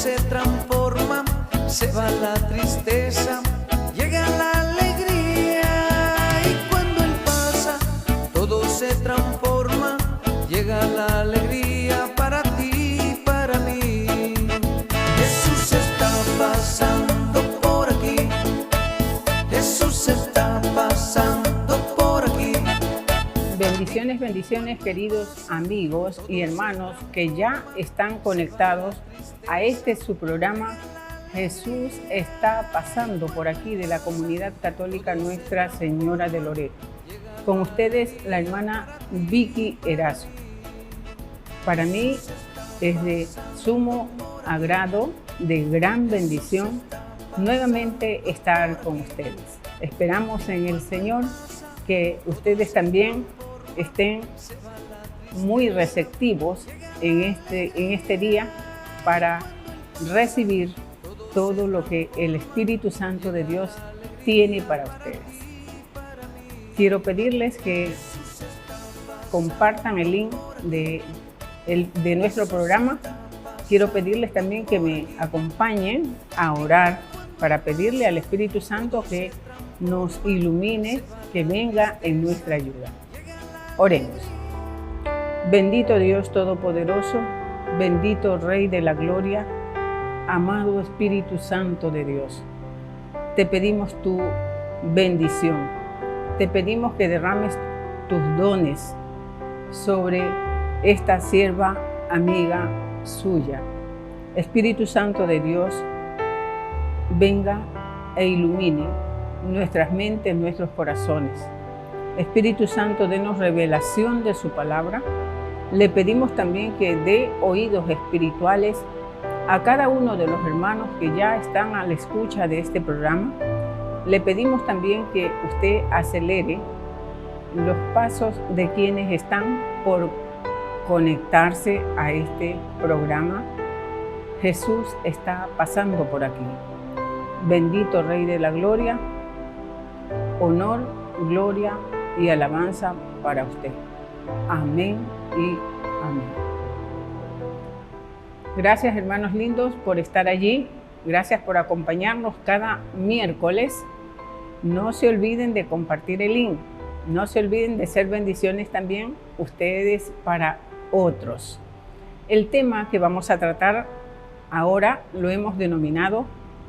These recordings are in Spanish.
se transforma, se va la tristeza, llega la alegría. Y cuando Él pasa, todo se transforma, llega la alegría para ti y para mí. Jesús está pasando por aquí, Jesús está pasando por aquí. Bendiciones, bendiciones, queridos amigos y hermanos que ya están conectados a su programa Jesús está pasando por aquí, de la Comunidad Católica Nuestra Señora de Loreto. Con ustedes la hermana Vicky Erazo. Para mí es de sumo agrado, de gran bendición, nuevamente estar con ustedes. Esperamos en el Señor que ustedes también estén muy receptivos en este día para recibir todo lo que el Espíritu Santo de Dios tiene para ustedes. Quiero pedirles que compartan el link de nuestro programa. Quiero pedirles también que me acompañen a orar para pedirle al Espíritu Santo que nos ilumine, que venga en nuestra ayuda. Oremos. Bendito Dios Todopoderoso, bendito Rey de la Gloria, amado Espíritu Santo de Dios, te pedimos tu bendición, te pedimos que derrames tus dones sobre esta sierva amiga suya. Espíritu Santo de Dios, venga e ilumine nuestras mentes, nuestros corazones. Espíritu Santo, denos revelación de su palabra. Le pedimos también que dé oídos espirituales a cada uno de los hermanos que ya están a la escucha de este programa. Le pedimos también que usted acelere los pasos de quienes están por conectarse a este programa. Jesús está pasando por aquí. Bendito Rey de la Gloria, honor, gloria y alabanza para usted. Amén y amén. Gracias, hermanos lindos, por estar allí. Gracias por acompañarnos cada miércoles. No se olviden de compartir el link. No se olviden de ser bendiciones también ustedes para otros. El tema que vamos a tratar ahora lo hemos denominado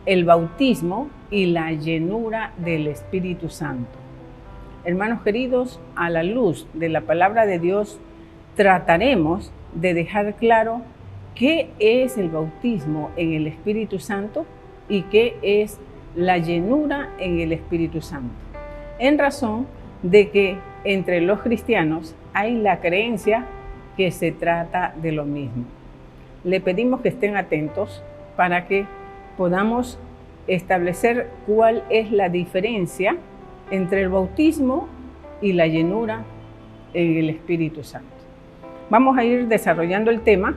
el bautismo y la llenura del Espíritu Santo. Hermanos queridos, a la luz de la palabra de Dios, trataremos de dejar claro qué es el bautismo en el Espíritu Santo y qué es la llenura en el Espíritu Santo, en razón de que entre los cristianos hay la creencia que se trata de lo mismo. Le pedimos que estén atentos para que podamos establecer cuál es la diferencia entre el bautismo y la llenura en el Espíritu Santo. Vamos a ir desarrollando el tema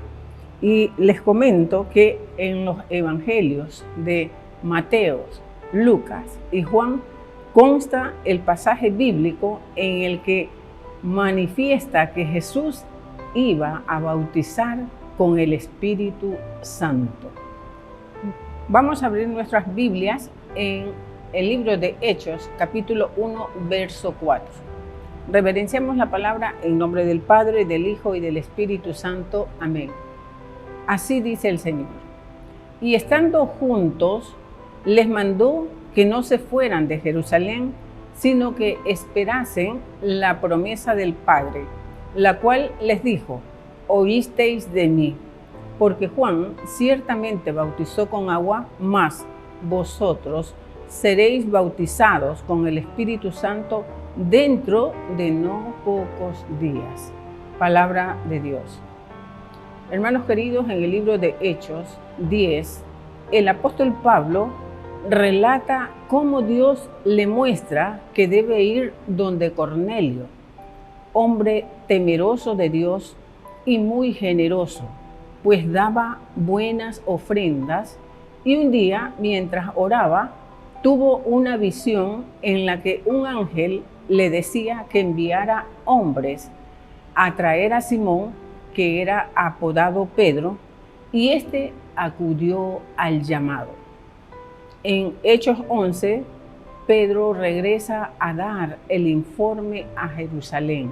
y les comento que en los evangelios de Mateo, Lucas y Juan consta el pasaje bíblico en el que manifiesta que Jesús iba a bautizar con el Espíritu Santo. Vamos a abrir nuestras Biblias en el libro de Hechos, capítulo 1, verso 4. Reverenciamos la palabra en nombre del Padre, del Hijo y del Espíritu Santo. Amén. Así dice el Señor. Y estando juntos, les mandó que no se fueran de Jerusalén, sino que esperasen la promesa del Padre, la cual les dijo: oísteis de mí, porque Juan ciertamente bautizó con agua, mas vosotros seréis bautizados con el Espíritu Santo dentro de no pocos días. Palabra de Dios. Hermanos queridos, en el libro de Hechos 10, el apóstol Pablo relata cómo Dios le muestra que debe ir donde Cornelio, hombre temeroso de Dios y muy generoso, pues daba buenas ofrendas, y un día, mientras oraba, tuvo una visión en la que un ángel le decía que enviara hombres a traer a Simón, que era apodado Pedro, y éste acudió al llamado. En Hechos 11, Pedro regresa a dar el informe a Jerusalén.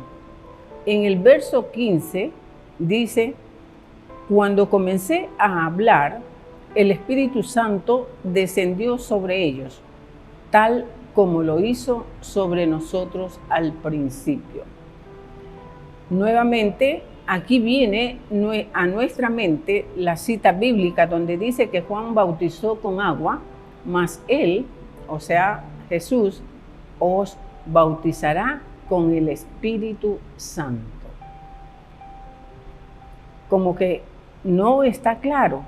En el verso 15 dice: cuando comencé a hablar, el Espíritu Santo descendió sobre ellos, tal como lo hizo sobre nosotros al principio. Nuevamente, aquí viene a nuestra mente la cita bíblica donde dice que Juan bautizó con agua, mas él, o sea, Jesús, os bautizará con el Espíritu Santo. Como que no está claro,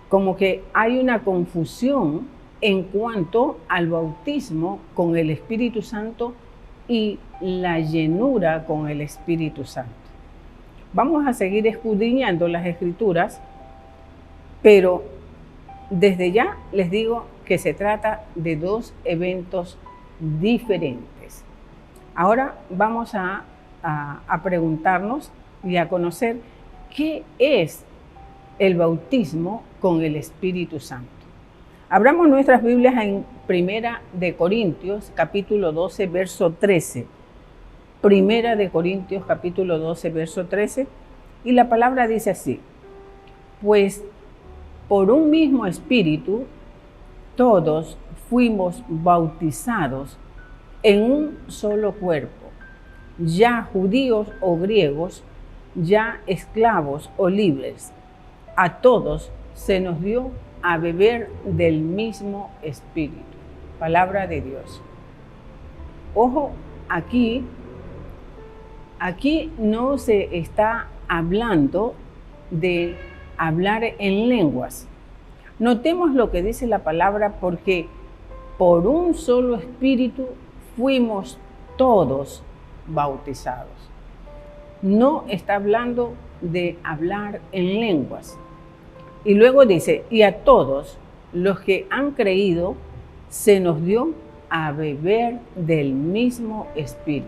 como que hay una confusión en cuanto al bautismo con el Espíritu Santo y la llenura con el Espíritu Santo. Vamos a seguir escudriñando las Escrituras, pero desde ya les digo que se trata de dos eventos diferentes. Ahora vamos a preguntarnos y a conocer qué es el bautismo con el Espíritu Santo. Abramos nuestras Biblias en Primera de Corintios, capítulo 12, verso 13. Primera de Corintios, capítulo 12, verso 13. Y la palabra dice así: pues por un mismo Espíritu todos fuimos bautizados en un solo cuerpo, ya judíos o griegos, ya esclavos o libres. A todos se nos dio a beber del mismo Espíritu. Palabra de Dios. Ojo, aquí no se está hablando de hablar en lenguas. Notemos lo que dice la palabra, porque por un solo Espíritu fuimos todos bautizados. No está hablando de hablar en lenguas. Y luego dice: y a todos los que han creído se nos dio a beber del mismo Espíritu.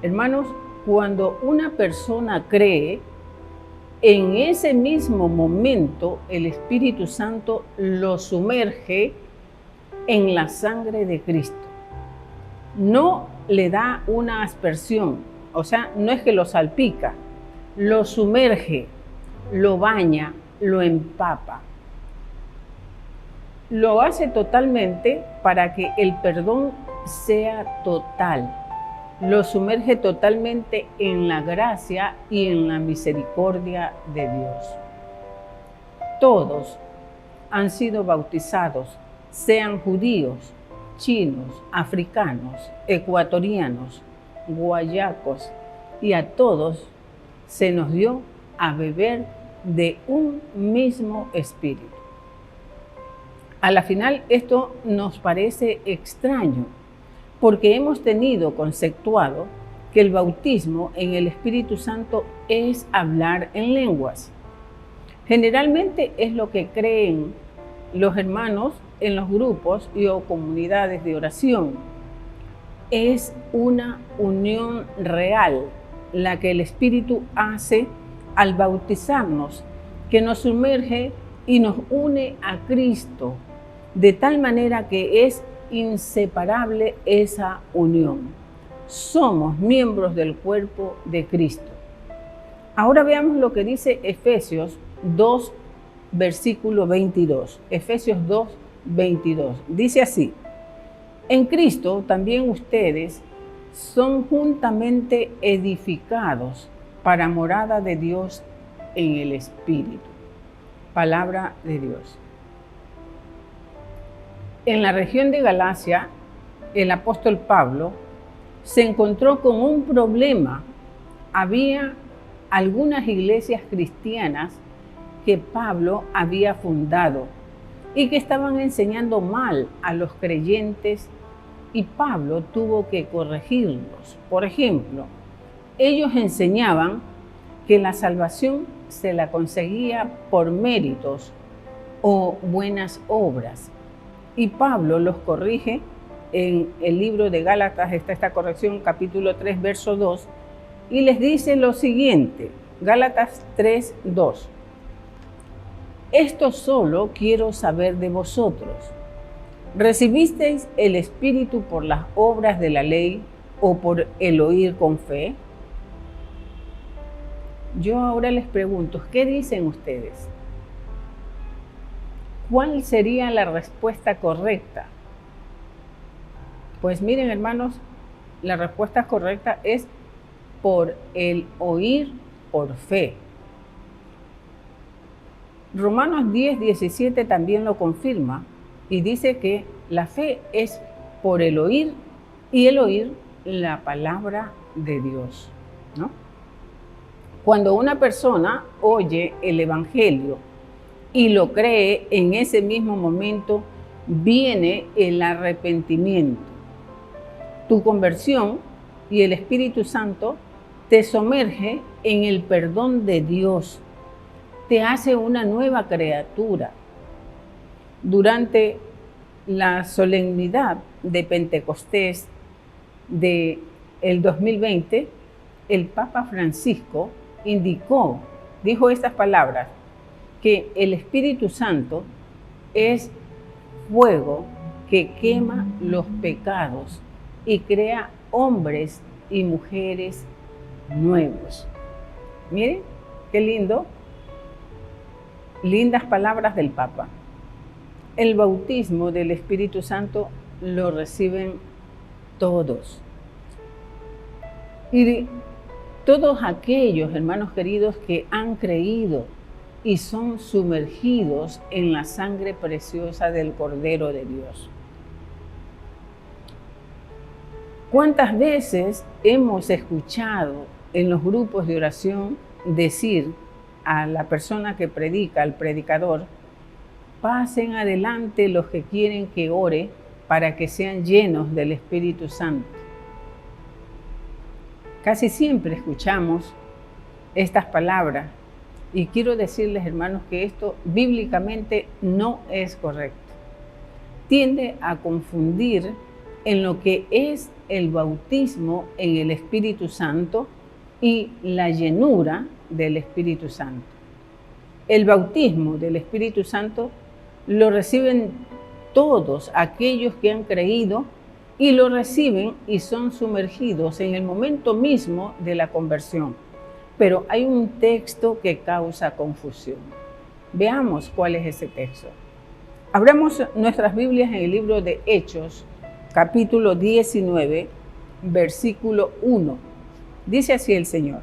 Hermanos, cuando una persona cree, en ese mismo momento el Espíritu Santo lo sumerge en la sangre de Cristo. No le da una aspersión, o sea, no es que lo salpica, lo sumerge, lo baña, lo empapa. Lo hace totalmente para que el perdón sea total. Lo sumerge totalmente en la gracia y en la misericordia de Dios. Todos han sido bautizados, sean judíos, chinos, africanos, ecuatorianos, guayacos, y a todos se nos dio a beber de un mismo Espíritu. A la final esto nos parece extraño, porque hemos tenido conceptuado que el bautismo en el Espíritu Santo es hablar en lenguas. Generalmente es lo que creen los hermanos en los grupos o comunidades de oración. Es una unión real la que el Espíritu hace al bautizarnos, que nos sumerge y nos une a Cristo, de tal manera que es inseparable esa unión. Somos miembros del cuerpo de Cristo. Ahora veamos lo que dice Efesios 2, versículo 22. Efesios 2, 22. Dice así: en Cristo también ustedes son juntamente edificados para morada de Dios en el Espíritu. Palabra de Dios. En la región de Galacia, el apóstol Pablo se encontró con un problema. Había algunas iglesias cristianas que Pablo había fundado y que estaban enseñando mal a los creyentes, y Pablo tuvo que corregirlos. Por ejemplo, ellos enseñaban que la salvación se la conseguía por méritos o buenas obras. Y Pablo los corrige en el libro de Gálatas, está esta corrección, capítulo 3, verso 2, y les dice lo siguiente: Gálatas 3:2. Esto solo quiero saber de vosotros. ¿Recibisteis el Espíritu por las obras de la ley o por el oír con fe? Yo ahora les pregunto, ¿qué dicen ustedes? ¿Cuál sería la respuesta correcta? Pues miren, hermanos, la respuesta correcta es por el oír por fe. Romanos 10:17 también lo confirma y dice que la fe es por el oír y el oír la palabra de Dios, ¿no? Cuando una persona oye el Evangelio y lo cree, en ese mismo momento viene el arrepentimiento. Tu conversión y el Espíritu Santo te sumerge en el perdón de Dios, te hace una nueva criatura. Durante la solemnidad de Pentecostés del 2020, el Papa Francisco dijo estas palabras, que el Espíritu Santo es fuego que quema los pecados y crea hombres y mujeres nuevos. Miren, qué lindo. Lindas palabras del Papa. El bautismo del Espíritu Santo lo reciben todos. Y todos aquellos, hermanos queridos, que han creído y son sumergidos en la sangre preciosa del Cordero de Dios. ¿Cuántas veces hemos escuchado en los grupos de oración decir a la persona que predica, al predicador, pasen adelante los que quieren que ore para que sean llenos del Espíritu Santo? Casi siempre escuchamos estas palabras y quiero decirles, hermanos, que esto bíblicamente no es correcto. Tiende a confundir en lo que es el bautismo en el Espíritu Santo y la llenura del Espíritu Santo. El bautismo del Espíritu Santo lo reciben todos aquellos que han creído y lo reciben y son sumergidos en el momento mismo de la conversión. Pero hay un texto que causa confusión. Veamos cuál es ese texto. Abramos nuestras Biblias en el libro de Hechos, capítulo 19, versículo 1. Dice así el Señor.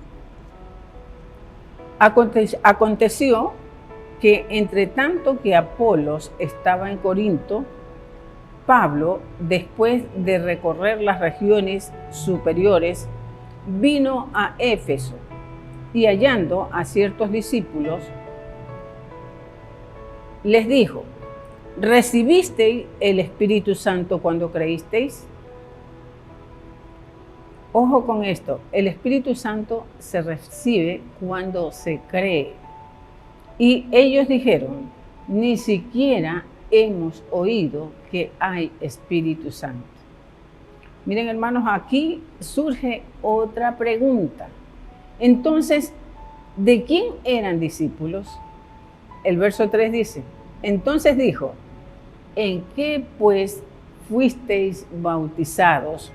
Aconteció que entre tanto que Apolos estaba en Corinto, Pablo, después de recorrer las regiones superiores, vino a Éfeso y hallando a ciertos discípulos, les dijo, ¿recibisteis el Espíritu Santo cuando creísteis? Ojo con esto, el Espíritu Santo se recibe cuando se cree. Y ellos dijeron, ni siquiera hemos oído que hay Espíritu Santo. Miren, hermanos, aquí surge otra pregunta. Entonces, ¿de quién eran discípulos? El verso 3 dice, entonces dijo, ¿en qué pues fuisteis bautizados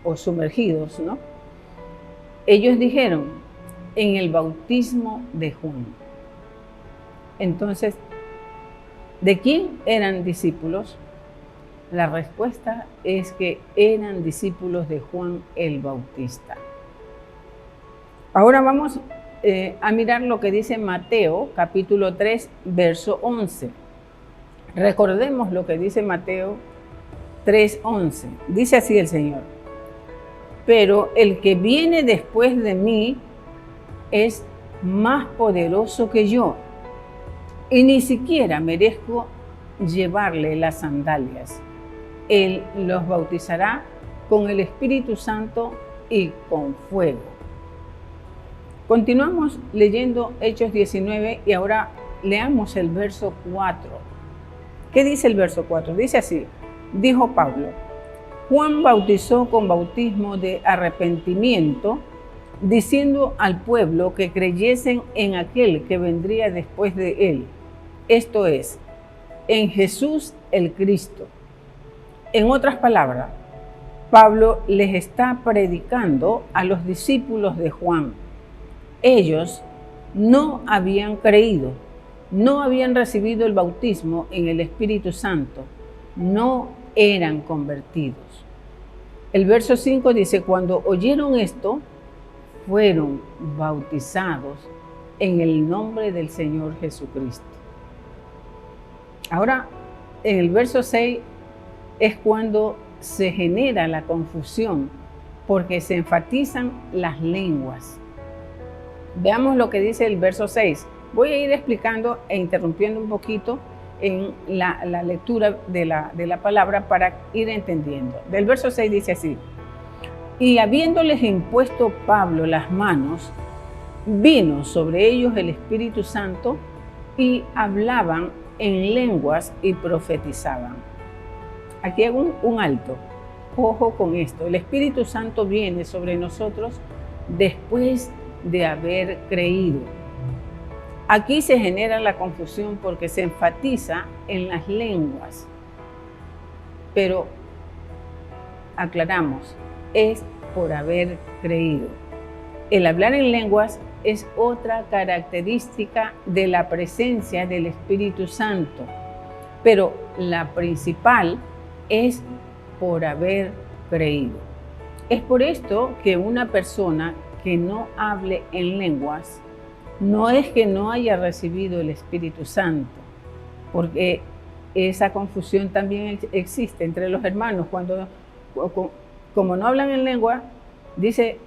o sumergidos, no? Ellos dijeron, en el bautismo de Juan. Entonces, ¿de quién eran discípulos? La respuesta es que eran discípulos de Juan el Bautista. Ahora vamos a mirar lo que dice Mateo, capítulo 3, verso 11. Recordemos lo que dice Mateo 3:11. Dice así el Señor. Pero el que viene después de mí es más poderoso que yo, y ni siquiera merezco llevarle las sandalias. Él los bautizará con el Espíritu Santo y con fuego. Continuamos leyendo Hechos 19 y ahora leamos el verso 4. ¿Qué dice el verso 4? Dice así, dijo Pablo, Juan bautizó con bautismo de arrepentimiento, diciendo al pueblo que creyesen en aquel que vendría después de él, esto es, en Jesús el Cristo. En otras palabras, Pablo les está predicando a los discípulos de Juan. Ellos no habían creído, no habían recibido el bautismo en el Espíritu Santo, no eran convertidos. El verso 5 dice, cuando oyeron esto, fueron bautizados en el nombre del Señor Jesucristo. Ahora, en el verso 6 es cuando se genera la confusión, porque se enfatizan las lenguas. Veamos lo que dice el verso 6. Voy a ir explicando e interrumpiendo un poquito en la lectura de la palabra para ir entendiendo. Del verso 6 dice así, y habiéndoles impuesto Pablo las manos, vino sobre ellos el Espíritu Santo y hablaban en lenguas y profetizaban. Aquí hago un alto. Ojo con esto. El Espíritu Santo viene sobre nosotros después de haber creído. Aquí se genera la confusión porque se enfatiza en las lenguas. Pero aclaramos, es por haber creído. El hablar en lenguas es otra característica de la presencia del Espíritu Santo, pero la principal es por haber creído. Es por esto que una persona que no hable en lenguas no es que no haya recibido el Espíritu Santo, porque esa confusión también existe entre los hermanos. Como no hablan en lengua, dice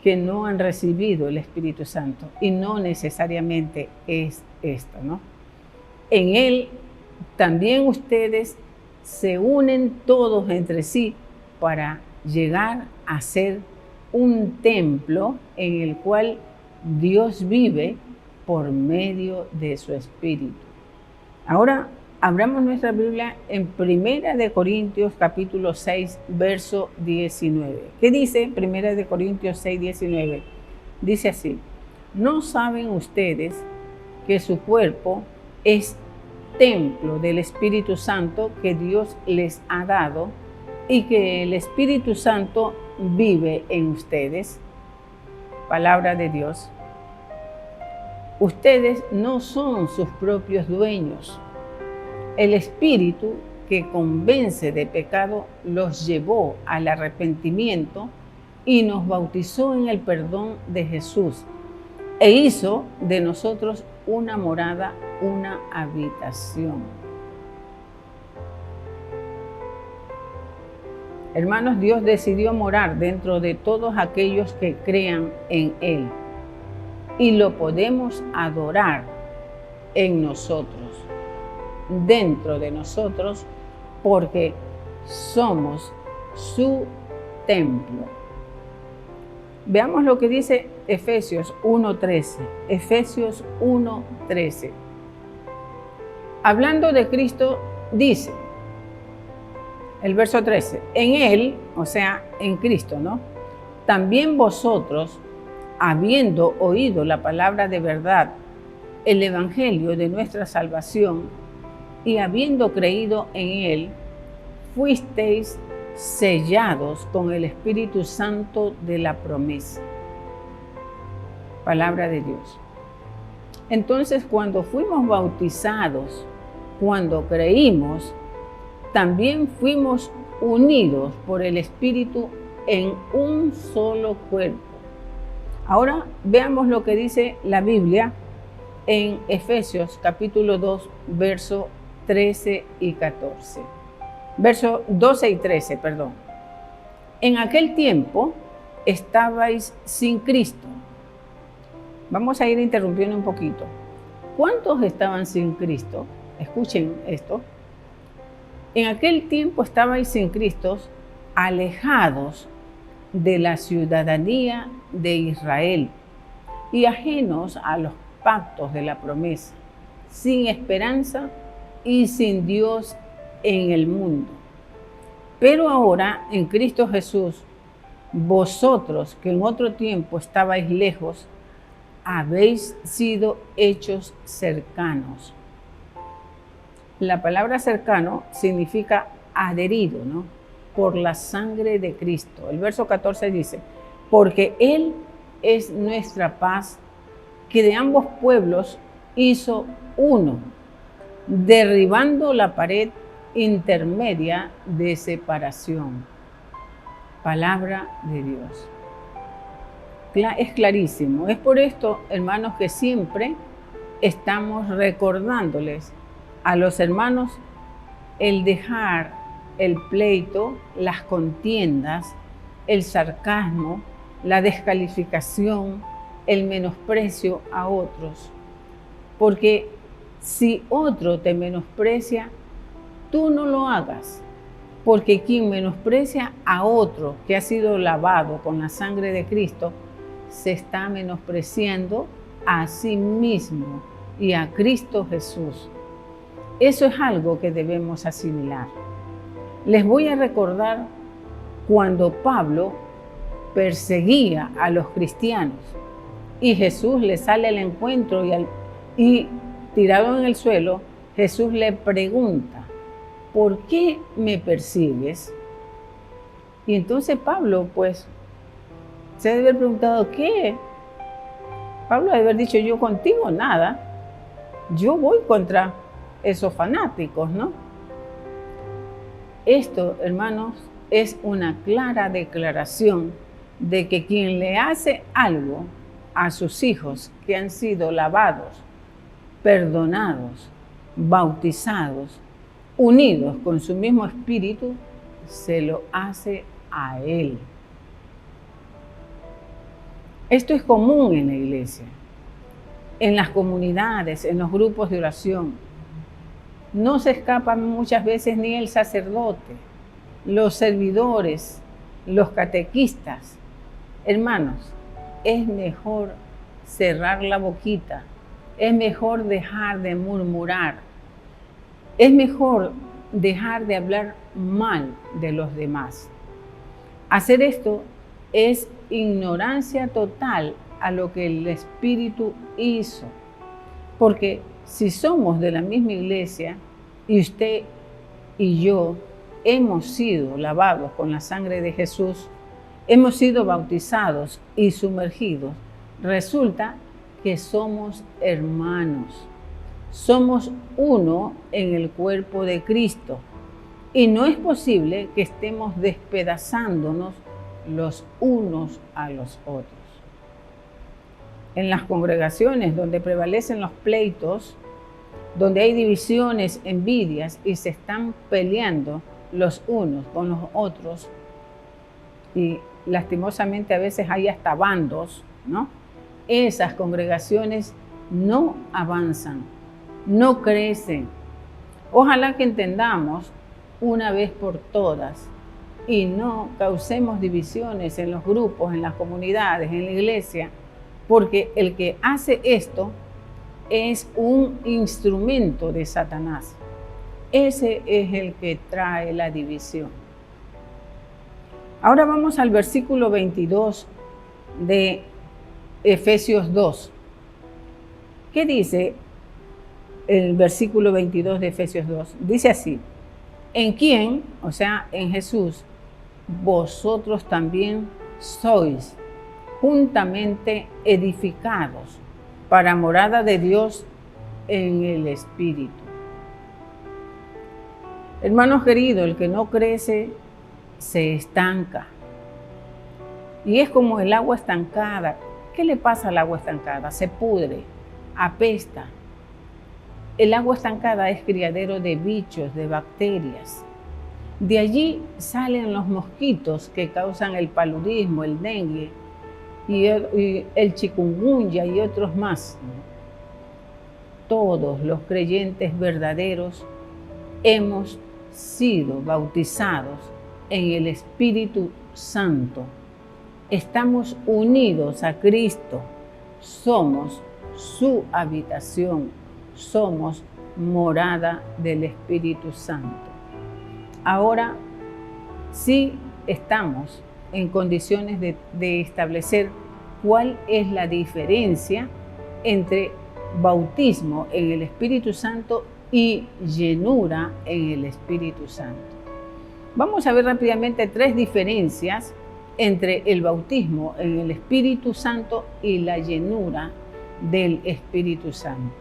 que no han recibido el Espíritu Santo, y no necesariamente es esto, ¿no? En Él también ustedes se unen todos entre sí para llegar a ser un templo en el cual Dios vive por medio de su Espíritu. Ahora abramos nuestra Biblia en 1 de Corintios capítulo 6, verso 19. ¿Qué dice 1 de Corintios 6, 19? Dice así, ¿no saben ustedes que su cuerpo es templo del Espíritu Santo que Dios les ha dado y que el Espíritu Santo vive en ustedes? Palabra de Dios. Ustedes no son sus propios dueños. El Espíritu que convence de pecado los llevó al arrepentimiento y nos bautizó en el perdón de Jesús e hizo de nosotros una morada, una habitación. Hermanos, Dios decidió morar dentro de todos aquellos que crean en Él, y lo podemos adorar en nosotros, dentro de nosotros, porque somos su templo. Veamos lo que dice Efesios 1:13. Efesios 1:13. Hablando de Cristo, dice, el verso 13, en Él, o sea, en Cristo, ¿no? También vosotros, habiendo oído la palabra de verdad, el evangelio de nuestra salvación, y habiendo creído en Él, fuisteis sellados con el Espíritu Santo de la promesa. Palabra de Dios. Entonces, cuando fuimos bautizados, cuando creímos, también fuimos unidos por el Espíritu en un solo cuerpo. Ahora veamos lo que dice la Biblia en Efesios capítulo 2, verso 13 y 14. Verso 12 y 13, perdón. En aquel tiempo estabais sin Cristo. Vamos a ir interrumpiendo un poquito. ¿Cuántos estaban sin Cristo? Escuchen esto. En aquel tiempo estabais sin Cristo, alejados de la ciudadanía de Israel y ajenos a los pactos de la promesa, sin esperanza y sin Dios en el mundo. Pero ahora, en Cristo Jesús, vosotros que en otro tiempo estabais lejos, habéis sido hechos cercanos. La palabra cercano significa adherido, ¿no? Por la sangre de Cristo. El verso 14 dice, porque Él es nuestra paz, que de ambos pueblos hizo uno, derribando la pared intermedia de separación. Palabra de Dios. Es clarísimo. Es por esto, hermanos, que siempre estamos recordándoles a los hermanos el dejar el pleito, las contiendas, el sarcasmo, la descalificación, el menosprecio a otros. Porque si otro te menosprecia, tú no lo hagas. Porque quien menosprecia a otro que ha sido lavado con la sangre de Cristo, se está menospreciando a sí mismo y a Cristo Jesús. Eso es algo que debemos asimilar. Les voy a recordar cuando Pablo perseguía a los cristianos y Jesús le sale al encuentro y tirado en el suelo, Jesús le pregunta, ¿por qué me persigues? Y entonces Pablo, pues, se debe haber preguntado, ¿qué? Pablo debe haber dicho, yo contigo nada. Yo voy contra esos fanáticos, ¿no? Esto, hermanos, es una clara declaración de que quien le hace algo a sus hijos que han sido lavados, perdonados, bautizados, unidos con su mismo espíritu, se lo hace a él. Esto es común en la iglesia, en las comunidades, en los grupos de oración. No se escapan muchas veces ni el sacerdote, los servidores, los catequistas. Hermanos, es mejor cerrar la boquita, es mejor dejar de murmurar, es mejor dejar de hablar mal de los demás. Hacer esto es ignorancia total a lo que el Espíritu hizo. Porque si somos de la misma iglesia y usted y yo hemos sido lavados con la sangre de Jesús, hemos sido bautizados y sumergidos, resulta que somos hermanos. Somos uno en el cuerpo de Cristo y no es posible que estemos despedazándonos los unos a los otros. En las congregaciones donde prevalecen los pleitos, donde hay divisiones, envidias y se están peleando los unos con los otros, y lastimosamente a veces hay hasta bandos, ¿no? Esas congregaciones no avanzan, no crecen. Ojalá que entendamos una vez por todas y no causemos divisiones en los grupos, en las comunidades, en la iglesia, porque el que hace esto es un instrumento de Satanás. Ese es el que trae la división. Ahora vamos al versículo 22 de Efesios 2. ¿Qué dice el versículo 22 de Efesios 2? Dice así, en quien, o sea, en Jesús, vosotros también sois juntamente edificados para morada de Dios en el Espíritu. Hermanos queridos, el que no crece se estanca. Y es como el agua estancada. ¿Qué le pasa al agua estancada? Se pudre, apesta. El agua estancada es criadero de bichos, de bacterias. De allí salen los mosquitos que causan el paludismo, el dengue y el chikungunya y otros más. Todos los creyentes verdaderos hemos sido bautizados en el Espíritu Santo. Estamos unidos a Cristo. Somos su habitación. Somos morada del Espíritu Santo. Ahora sí estamos en condiciones de establecer cuál es la diferencia entre bautismo en el Espíritu Santo y llenura en el Espíritu Santo. Vamos a ver rápidamente 3 diferencias entre el bautismo en el Espíritu Santo y la llenura del Espíritu Santo.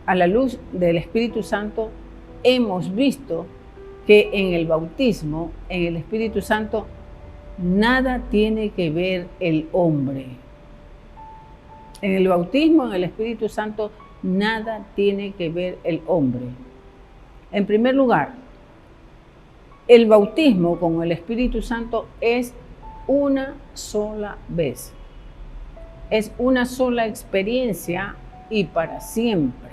A la luz del Espíritu Santo hemos visto que en el bautismo, en el Espíritu Santo, nada tiene que ver el hombre. En el bautismo, en el Espíritu Santo, nada tiene que ver el hombre. En primer lugar, el bautismo con el Espíritu Santo es una sola vez. Es una sola experiencia y para siempre.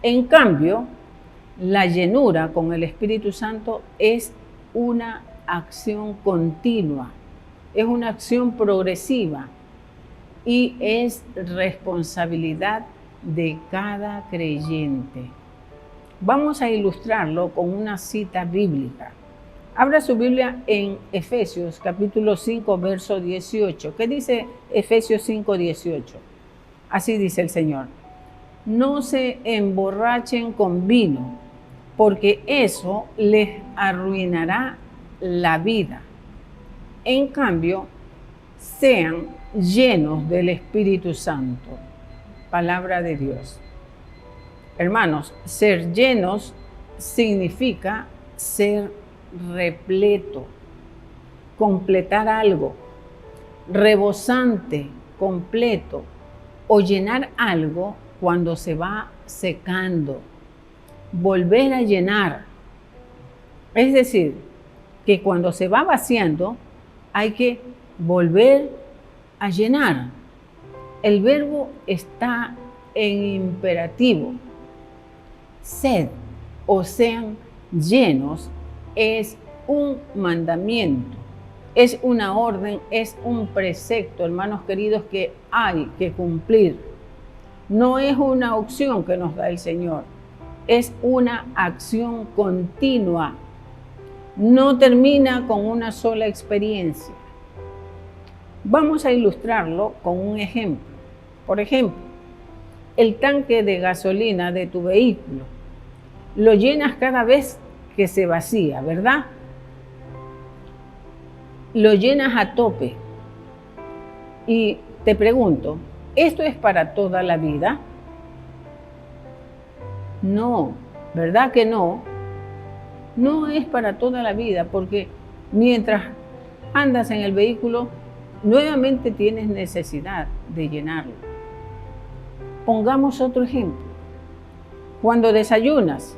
En cambio, la llenura con el Espíritu Santo es una acción continua, es una acción progresiva y es responsabilidad de cada creyente. Vamos a ilustrarlo con una cita bíblica. Abra su Biblia en Efesios capítulo 5, verso 18. ¿Qué dice Efesios 5, 18? Así dice el Señor: no se emborrachen con vino, porque eso les arruinará la vida. En cambio, sean llenos del Espíritu Santo. Palabra de Dios. Hermanos, ser llenos significa ser repleto, completar algo, rebosante, completo, o llenar algo cuando se va secando, volver a llenar. Es decir, que cuando se va vaciando hay que volver a llenar. El verbo está en imperativo. Sed o sean llenos es un mandamiento, es una orden, es un precepto, hermanos queridos, que hay que cumplir. No es una opción que nos da el Señor, es una acción continua. No termina con una sola experiencia. Vamos a ilustrarlo con un ejemplo. Por ejemplo, el tanque de gasolina de tu vehículo lo llenas cada vez que se vacía, ¿verdad? Lo llenas a tope. Y te pregunto, ¿esto es para toda la vida? No, ¿verdad que no? No es para toda la vida, porque mientras andas en el vehículo, nuevamente tienes necesidad de llenarlo. Pongamos otro ejemplo. Cuando desayunas,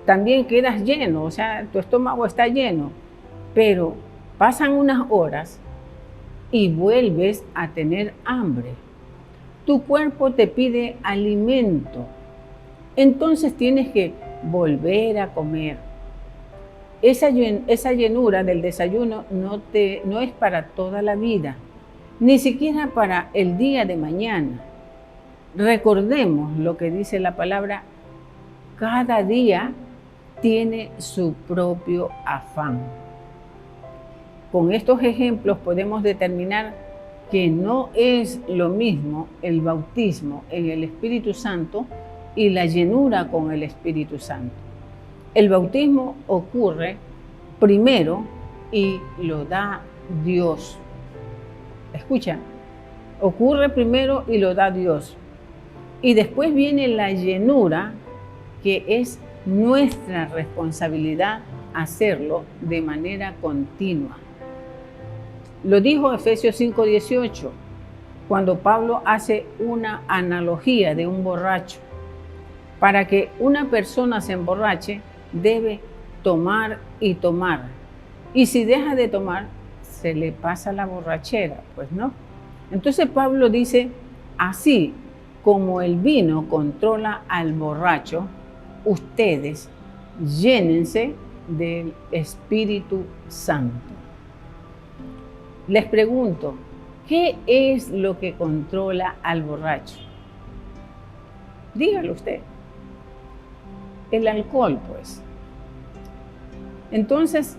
también quedas lleno, o sea, tu estómago está lleno, pero pasan unas horas y vuelves a tener hambre. Tu cuerpo te pide alimento, entonces tienes que volver a comer. Esa llenura del desayuno no es para toda la vida, ni siquiera para el día de mañana. Recordemos lo que dice la palabra: cada día tiene su propio afán. Con estos ejemplos podemos determinar que no es lo mismo el bautismo en el Espíritu Santo y la llenura con el Espíritu Santo. El bautismo ocurre primero y lo da Dios. Escucha, ocurre primero y lo da Dios. Y después viene la llenura, que es nuestra responsabilidad hacerlo de manera continua. Lo dijo Efesios 5:18, cuando Pablo hace una analogía de un borracho. Para que una persona se emborrache, debe tomar y tomar. Y si deja de tomar, se le pasa la borrachera, pues no. Entonces Pablo dice, así como el vino controla al borracho, ustedes llénense del Espíritu Santo. Les pregunto, ¿qué es lo que controla al borracho? Dígalo usted. El alcohol, pues. Entonces,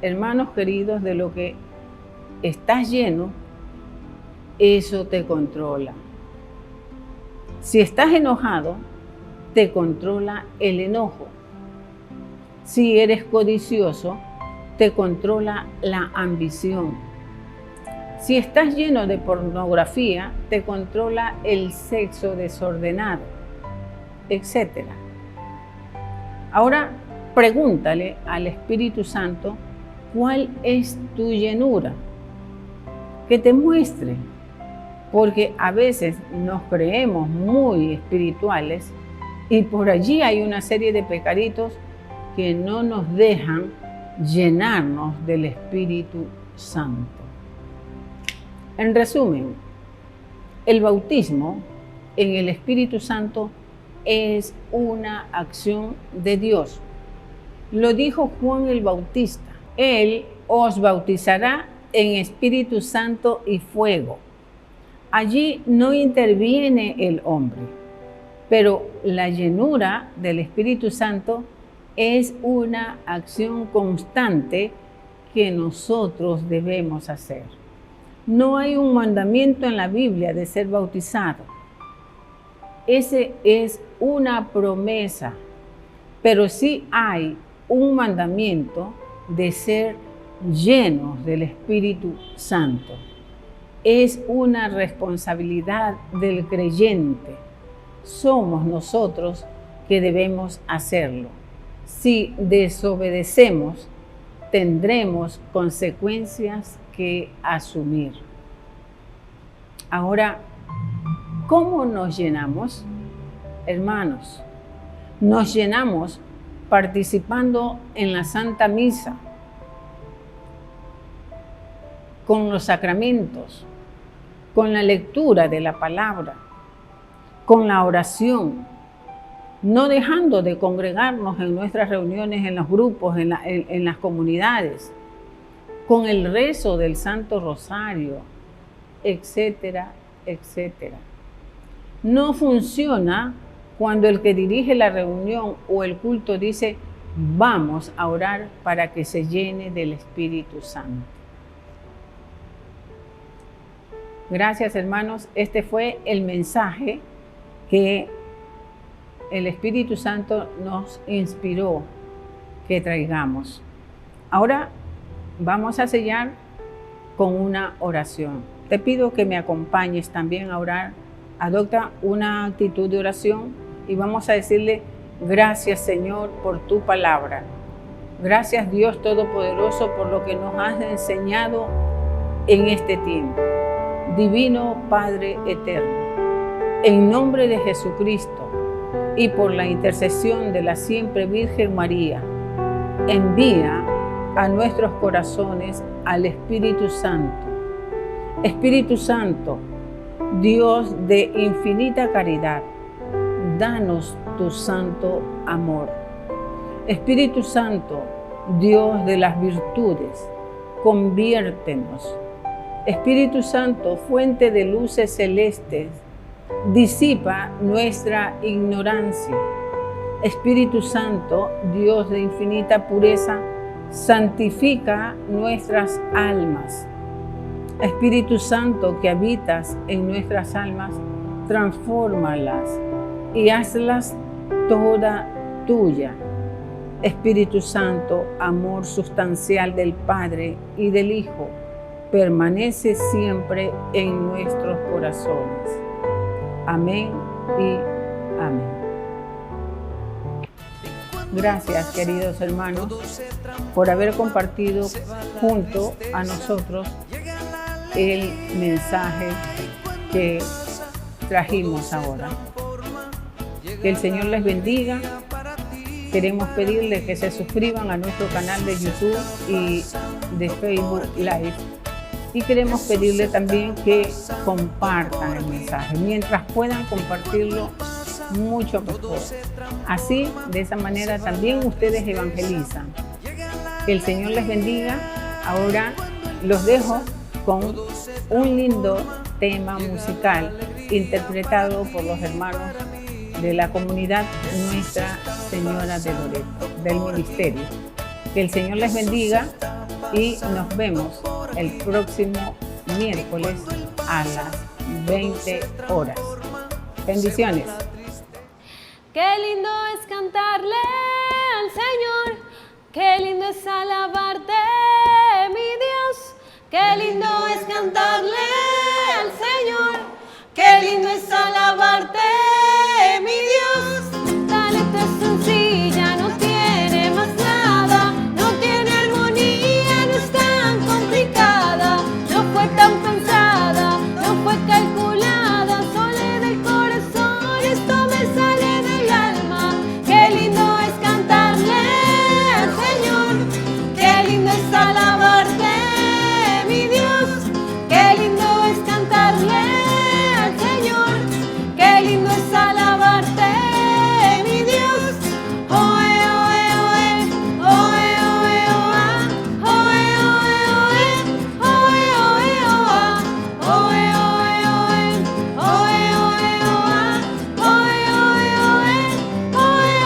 Hermanos queridos, de lo que estás lleno, eso te controla. Si estás enojado, te controla el enojo. Si eres codicioso, te controla la ambición. Si estás lleno de pornografía, te controla el sexo desordenado, etc. Ahora, pregúntale al Espíritu Santo cuál es tu llenura, que te muestre, porque a veces nos creemos muy espirituales y por allí hay una serie de pecaditos que no nos dejan llenarnos del Espíritu Santo. En resumen, el bautismo en el Espíritu Santo es una acción de Dios. Lo dijo Juan el Bautista: Él os bautizará en Espíritu Santo y fuego. Allí no interviene el hombre, pero la llenura del Espíritu Santo es una acción constante que nosotros debemos hacer. No hay un mandamiento en la Biblia de ser bautizado. Ese es una promesa, pero sí hay un mandamiento de ser llenos del Espíritu Santo. Es una responsabilidad del creyente. Somos nosotros que debemos hacerlo. Si desobedecemos, tendremos consecuencias que asumir. Ahora, ¿cómo nos llenamos? Hermanos, nos llenamos participando en la Santa Misa, con los sacramentos, con la lectura de la palabra, con la oración, no dejando de congregarnos en nuestras reuniones, en los grupos, en las comunidades, con el rezo del Santo Rosario, etcétera, etcétera. No funciona cuando el que dirige la reunión o el culto dice: vamos a orar para que se llene del Espíritu Santo. Gracias, hermanos. Este fue el mensaje que el Espíritu Santo nos inspiró que traigamos. Ahora vamos a sellar con una oración. Te pido que me acompañes también a orar. Adopta una actitud de oración y vamos a decirle: gracias, Señor, por tu palabra. Gracias, Dios Todopoderoso, por lo que nos has enseñado en este tiempo. Divino Padre eterno, en nombre de Jesucristo y por la intercesión de la siempre Virgen María, envía a nuestros corazones al Espíritu Santo. Espíritu Santo, Dios de infinita caridad, danos tu santo amor. Espíritu Santo, Dios de las virtudes, conviértenos. Espíritu Santo, fuente de luces celestes, disipa nuestra ignorancia. Espíritu Santo, Dios de infinita pureza, santifica nuestras almas. Espíritu Santo, que habitas en nuestras almas, transfórmalas y hazlas toda tuya. Espíritu Santo, amor sustancial del Padre y del Hijo, permanece siempre en nuestros corazones. Amén y amén. Gracias, queridos hermanos, por haber compartido junto a nosotros el mensaje que trajimos ahora. Que el Señor les bendiga. Queremos pedirles que se suscriban a nuestro canal de YouTube y de Facebook Live. Y queremos pedirle también que compartan el mensaje. Mientras puedan compartirlo, mucho mejor. Así, de esa manera, también ustedes evangelizan. Que el Señor les bendiga. Ahora los dejo con un lindo tema musical interpretado por los hermanos de la comunidad Nuestra Señora de Loreto, del ministerio. Que el Señor les bendiga y nos vemos el próximo miércoles a las 20 horas. Bendiciones. Qué lindo es cantarle al Señor, qué lindo es alabarte, mi Dios. Qué lindo es cantarle al Señor, qué lindo es alabarte, mi Dios. Talento es sencilla, no tiene más nada, no tiene armonía, no es tan complicada, no fue tan pensada, no fue calculada, sale del corazón, esto me sale del alma. Qué lindo es cantarle al Señor, qué lindo es alabarte, mi Dios. Qué lindo es cantarle al Señor, qué lindo es alabarte, mi Dios. Oe, oe, oe, oe, oe, oa, oe, oe, oe, oe, oe, oa, oe, oe, oe, oe, oa, oe, oe,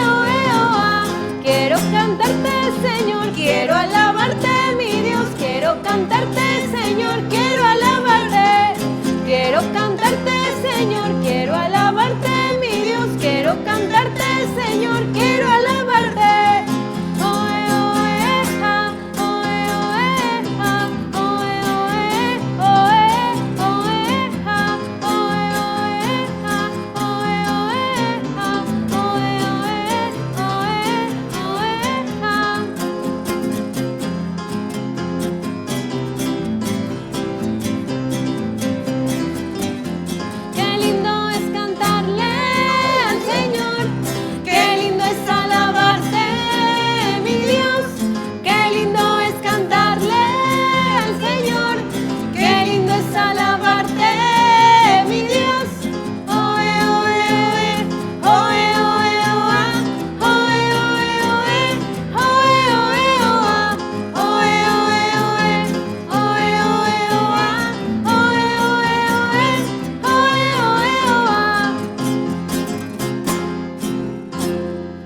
oe, oa. Quiero cantarte, Señor, quiero alabarte, mi Dios. Quiero cantarte, Señor, quiero alabarte. Quiero cantarte, Señor, quiero alabarte, mi Dios. Quiero cantarte.